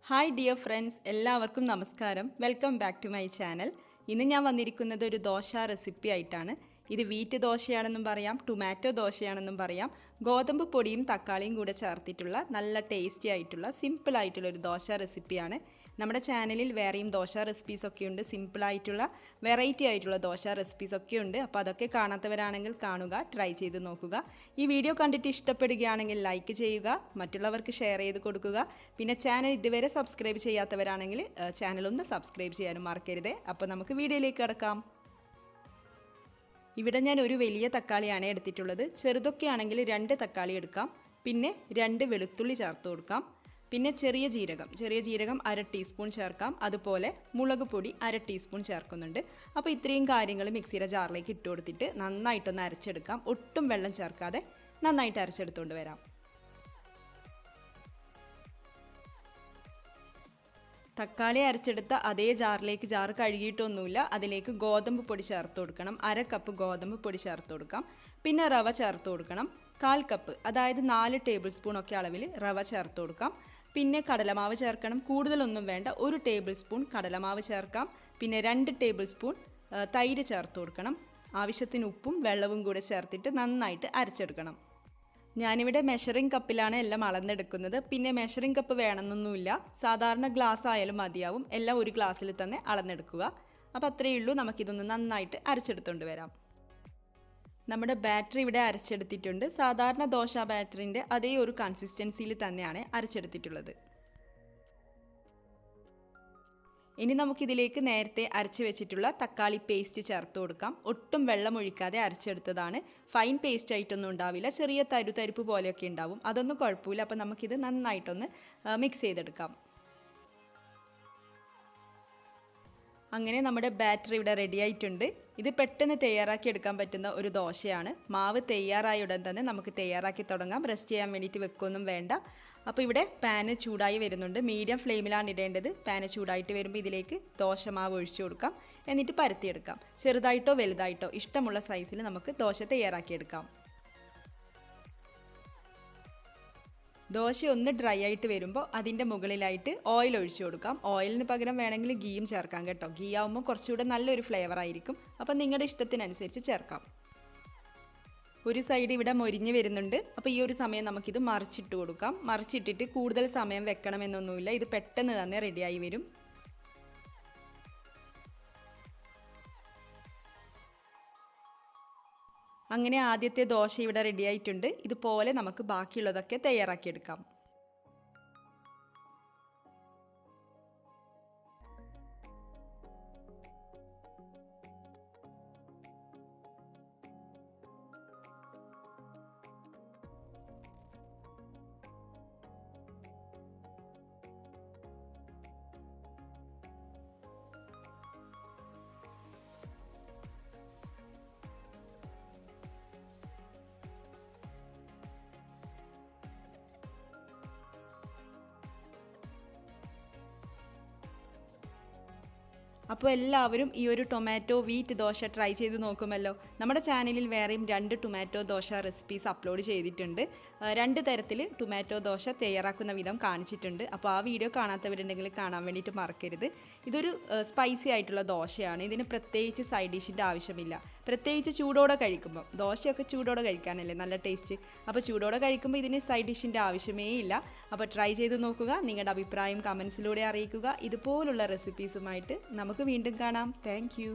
Hi dear friends, എല്ലാവർക്കും നമസ്കാരം. Welcome back to my channel. ഇന്ന് ഞാൻ വന്നിരിക്കുന്നത് ഒരു ദോശ റെസിപ്പി ആയിട്ടാണ്. ഇത് വീറ്റ് ദോശയാണെന്നും പറയാം, ടൊമാറ്റോ ദോശയാണെന്നും പറയാം. ഗോതമ്പ് പൊടിയും തക്കാളിയും കൂടെ ചേർത്തിട്ടുള്ള നല്ല ടേസ്റ്റി ആയിട്ടുള്ള സിമ്പിളായിട്ടുള്ള ഒരു ദോശ റെസിപ്പിയാണ്. നമ്മുടെ ചാനലിൽ വേറെയും ദോശ റെസിപ്പീസൊക്കെ ഉണ്ട്, സിമ്പിളായിട്ടുള്ള വെറൈറ്റി ആയിട്ടുള്ള ദോശ റെസിപ്പീസൊക്കെ ഉണ്ട്. അപ്പോൾ അതൊക്കെ കാണാത്തവരാണെങ്കിൽ കാണുക, ട്രൈ ചെയ്ത് നോക്കുക. ഈ വീഡിയോ കണ്ടിട്ട് ഇഷ്ടപ്പെടുകയാണെങ്കിൽ ലൈക്ക് ചെയ്യുക, മറ്റുള്ളവർക്ക് ഷെയർ ചെയ്ത് കൊടുക്കുക. പിന്നെ ചാനൽ ഇതുവരെ സബ്സ്ക്രൈബ് ചെയ്യാത്തവരാണെങ്കിൽ ചാനൽ ഒന്ന് സബ്സ്ക്രൈബ് ചെയ്യാനും മറക്കരുത്. അപ്പോൾ നമുക്ക് വീഡിയോയിലേക്ക് കടക്കാം. ഇവിടെ ഞാൻ ഒരു വലിയ തക്കാളിയാണ് എടുത്തിട്ടുള്ളത്. ചെറുതൊക്കെ ആണെങ്കിൽ 2 തക്കാളി എടുക്കാം. പിന്നെ 2 വെളുത്തുള്ളി ചേർത്ത് കൊടുക്കാം. പിന്നെ ചെറിയ ജീരകം 1/2 ടീസ്പൂൺ ചേർക്കാം. അതുപോലെ മുളക് പൊടി 1/2 ടീസ്പൂൺ ചേർക്കുന്നുണ്ട്. അപ്പോൾ ഇത്രയും കാര്യങ്ങൾ മിക്സിയുടെ ജാറിലേക്ക് ഇട്ട് കൊടുത്തിട്ട് നന്നായിട്ടൊന്ന് അരച്ചെടുക്കാം. ഒട്ടും വെള്ളം ചേർക്കാതെ നന്നായിട്ട് അരച്ചെടുത്തുകൊണ്ട് വരാം. തക്കാളി അരച്ചെടുത്ത അതേ ജാറിലേക്ക്, ജാറ് കഴുകിയിട്ടൊന്നുമില്ല, അതിലേക്ക് ഗോതമ്പ് പൊടി ചേർത്ത് കൊടുക്കണം. 1/2 കപ്പ് ഗോതമ്പ് പൊടി ചേർത്ത് കൊടുക്കാം. പിന്നെ റവ ചേർത്ത് കൊടുക്കണം. 1/4 കപ്പ്, അതായത് 4 ടേബിൾ സ്പൂൺ ഒക്കെ അളവിൽ റവ ചേർത്ത് കൊടുക്കാം. പിന്നെ കടലമാവ് ചേർക്കണം. കൂടുതലൊന്നും വേണ്ട, 1 ടേബിൾ സ്പൂൺ കടലമാവ് ചേർക്കാം. പിന്നെ 2 ടേബിൾ സ്പൂൺ തൈര് ചേർത്ത് കൊടുക്കണം. ആവശ്യത്തിന് ഉപ്പും വെള്ളവും കൂടെ ചേർത്തിട്ട് നന്നായിട്ട് അരച്ചെടുക്കണം. ഞാനിവിടെ മെഷറിംഗ് കപ്പിലാണ് എല്ലാം അളന്നെടുക്കുന്നത്. പിന്നെ മെഷറിംഗ് കപ്പ് വേണമെന്നൊന്നുമില്ല, സാധാരണ ഗ്ലാസ് ആയാലും മതിയാവും. എല്ലാം ഒരു ഗ്ലാസ്സിൽ തന്നെ അളന്നെടുക്കുക. അപ്പോൾ അത്രയേ ഉള്ളൂ. നമുക്കിതൊന്ന് നന്നായിട്ട് അരച്ചെടുത്തുകൊണ്ട് വരാം. നമ്മുടെ ബാറ്ററി ഇവിടെ അരച്ചെടുത്തിട്ടുണ്ട്. സാധാരണ ദോശ ബാറ്ററിൻ്റെ അതേ ഒരു കൺസിസ്റ്റൻസിയിൽ തന്നെയാണ് അരച്ചെടുത്തിട്ടുള്ളത്. ഇനി നമുക്കിതിലേക്ക് നേരത്തെ അരച്ച് വെച്ചിട്ടുള്ള തക്കാളി പേസ്റ്റ് ചേർത്ത് കൊടുക്കാം. ഒട്ടും വെള്ളം ഒഴിക്കാതെ അരച്ചെടുത്തതാണ്. ഫൈൻ പേസ്റ്റ് ആയിട്ടൊന്നും ഉണ്ടാവില്ല, ചെറിയ തരിപ്പ് പോലെയൊക്കെ ഉണ്ടാവും. അതൊന്നും കുഴപ്പമില്ല. അപ്പോൾ നമുക്കിത് നന്നായിട്ടൊന്ന് മിക്സ് ചെയ്തെടുക്കാം. അങ്ങനെ നമ്മുടെ ബാറ്റർ ഇവിടെ റെഡി ആയിട്ടുണ്ട്. ഇത് പെട്ടെന്ന് തയ്യാറാക്കി എടുക്കാൻ പറ്റുന്ന ഒരു ദോശയാണ്. മാവ് തയ്യാറായ ഉടൻ തന്നെ നമുക്ക് തയ്യാറാക്കി തുടങ്ങാം. റെസ്റ്റ് ചെയ്യാൻ വേണ്ടിയിട്ട് വെക്കൊന്നും വേണ്ട. അപ്പോൾ ഇവിടെ പാന് ചൂടായി വരുന്നുണ്ട്. മീഡിയം ഫ്ലെയിമിലാണ് ഇടേണ്ടത്. പാന് ചൂടായിട്ട് വരുമ്പോൾ ഇതിലേക്ക് ദോശമാവ് ഒഴിച്ചു കൊടുക്കാം. എന്നിട്ട് പരത്തിയെടുക്കാം. ചെറുതായിട്ടോ വലുതായിട്ടോ ഇഷ്ടമുള്ള സൈസിൽ നമുക്ക് ദോശ തയ്യാറാക്കിയെടുക്കാം. ദോശ ഒന്ന് ഡ്രൈ ആയിട്ട് വരുമ്പോൾ അതിൻ്റെ മുകളിലായിട്ട് ഓയിൽ ഒഴിച്ചു കൊടുക്കാം. ഓയിലിന് പകരം വേണമെങ്കിൽ ഗീയും ചേർക്കാം കേട്ടോ. ഗീ ആവുമ്പോൾ കുറച്ചുകൂടെ നല്ലൊരു ഫ്ലേവർ ആയിരിക്കും. അപ്പം നിങ്ങളുടെ ഇഷ്ടത്തിനനുസരിച്ച് ചേർക്കാം. ഒരു സൈഡ് ഇവിടെ മൊരിഞ്ഞ് വരുന്നുണ്ട്. അപ്പോൾ ഈ ഒരു സമയം നമുക്കിത് മറിച്ചിട്ട് കൊടുക്കാം. മറിച്ചിട്ടിട്ട് കൂടുതൽ സമയം വെക്കണമെന്നൊന്നുമില്ല, ഇത് പെട്ടെന്ന് തന്നെ റെഡിയായി വരും. അങ്ങനെ ആദ്യത്തെ ദോശ ഇവിടെ റെഡി ആയിട്ടുണ്ട്. ഇതുപോലെ നമുക്ക് ബാക്കിയുള്ളതൊക്കെ തയ്യാറാക്കിയെടുക്കാം. അപ്പോൾ എല്ലാവരും ഈ ഒരു ടൊമാറ്റോ വീറ്റ് ദോശ ട്രൈ ചെയ്ത് നോക്കുമല്ലോ. നമ്മുടെ ചാനലിൽ വേറെയും 2 ടൊമാറ്റോ ദോശ റെസിപ്പീസ് അപ്ലോഡ് ചെയ്തിട്ടുണ്ട്. 2 തരത്തിൽ ടൊമാറ്റോ ദോശ തയ്യാറാക്കുന്ന വിധം കാണിച്ചിട്ടുണ്ട്. അപ്പോൾ ആ വീഡിയോ കാണാത്തവരുണ്ടെങ്കിൽ കാണാൻ വേണ്ടിയിട്ട് മറക്കരുത്. ഇതൊരു സ്പൈസി ആയിട്ടുള്ള ദോശയാണ്. ഇതിന് പ്രത്യേകിച്ച് സൈഡ് ഡിഷിൻ്റെ ആവശ്യമില്ല. പ്രത്യേകിച്ച് ചൂടോടെ കഴിക്കുമ്പോൾ, ദോശയൊക്കെ ചൂടോടെ കഴിക്കാനല്ലേ നല്ല ടേസ്റ്റ്. അപ്പോൾ ചൂടോടെ കഴിക്കുമ്പോൾ ഇതിന് സൈഡ് ഡിഷിൻ്റെ ആവശ്യമേ ഇല്ല. അപ്പോൾ ട്രൈ ചെയ്ത് നോക്കുക. നിങ്ങളുടെ അഭിപ്രായം കമൻസിലൂടെ അറിയിക്കുക. ഇതുപോലുള്ള റെസിപ്പീസുമായിട്ട് നമുക്ക് വീണ്ടും കാണാം. Thank you.